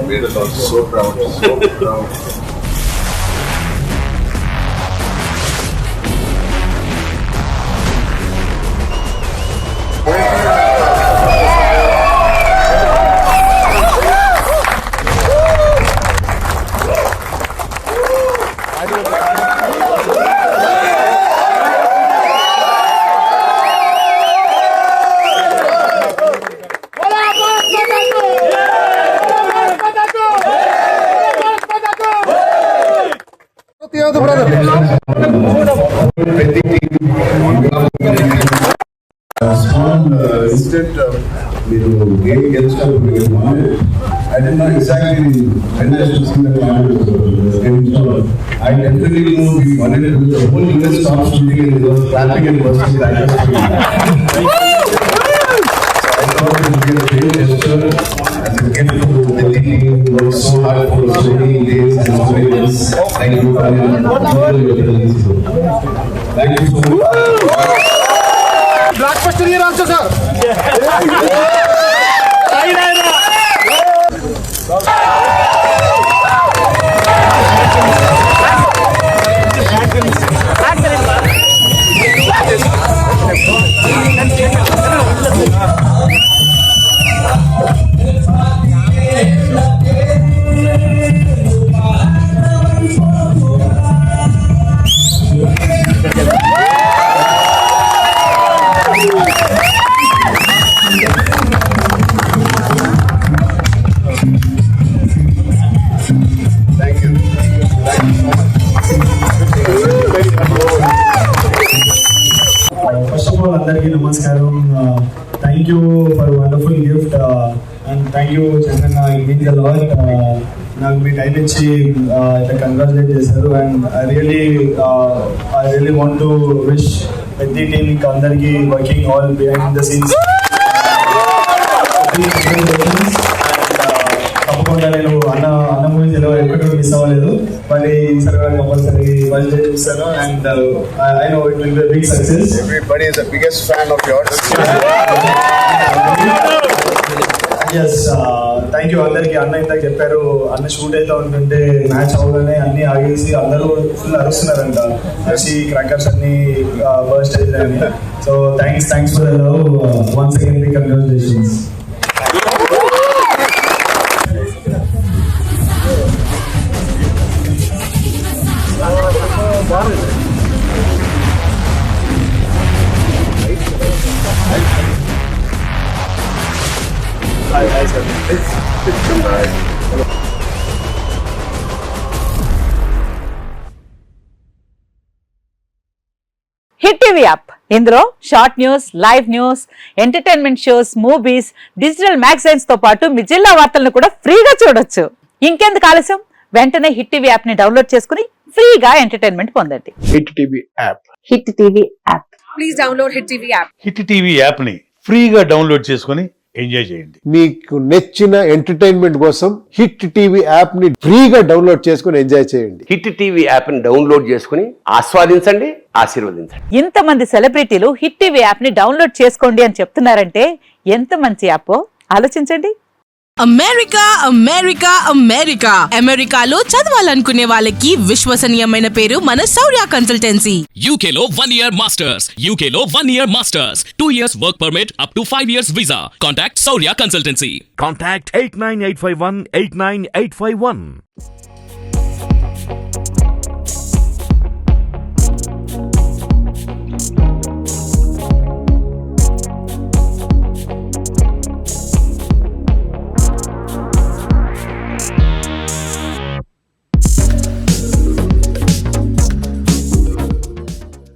made us all so proud, so proud. Instead of game gets up, I did not exactly realize to see the game. I definitely know we wanted to do the whole US stop shooting and was clapping and bursting like that. I thought it would be a great gesture as a gift to the team who worked so hard for so many days and so many months. Thank you, thank you so much. Blockbuster year also, sir. First of all, అందరికీ నమస్కారం. Thank you for a wonderful gift and thank you Chandranna, it means a lot. నాకు మీ time ఇచ్చి congratulate చేశారు and I really want to wish పెద్ద team అందరికీ working all behind the scenes. తప్పకుండా నేను అన్న మూవీస్ ఎక్కడ మిస్ అవ్వలేదు, మరి ఈసారి కంపల్సరీ బడ్జెట్ చూస్తాను and I know it will be big success. Everybody is the biggest fan of yours. Yes, thank you అందరికి. అన్న ఇంత చెప్పారు, అన్న షూట్ అయితే ఉంటుంటే మ్యాచ్ అవగానే అన్ని ఆగేసి అందరూ ఫుల్ అరుస్తున్నారంట, వచ్చి క్రాకర్స్ అన్ని బర్స్ట్ అవుతాయని. So thanks for the love once again, big congratulations. Hit TV app, ఇందులో short news, live news, entertainment shows, movies, digital magazines తో పాటు మీ జిల్లా వార్తలను కూడా ఫ్రీగా చూడొచ్చు. ఇంకెందుకు ఆలస్యం, వెంటనే హిట్ టీవీ యాప్ ని డౌన్లోడ్ చేసుకుని ఫ్రీగా ఎంటర్టైన్మెంట్ పొందండి. Hit TV app, hit TV app, please download hit TV app. Hit TV app ని ఫ్రీగా డౌన్లోడ్ చేసుకుని ఎంజాయ్ చేయండి. మీకు నచ్చిన ఎంటర్టైన్మెంట్ కోసం హిట్ టీవీ యాప్ ని ఫ్రీగా డౌన్లోడ్ చేసుకుని ఎంజాయ్ చేయండి. హిట్ టీవీ యాప్ ని డౌన్లోడ్ చేసుకుని ఆస్వాదించండి, ఆశీర్వదించండి. ఇంతమంది సెలబ్రిటీలు హిట్ టీవీ యాప్ ని డౌన్లోడ్ చేసుకోండి అని చెప్తున్నారంటే ఎంత మంచి యాప్ ఆలోచించండి. అమెరికా అమెరికాలో చదవాలనుకునే వాళ్ళకి విశ్వసనీయమైన పేరు మన శౌర్య కన్సల్టెన్సీ. UK లో 1 year masters, UK లో 1 year masters, 2 years work permit up to 5 years visa. Contact Saurya Consultancy. Contact 89851 89851.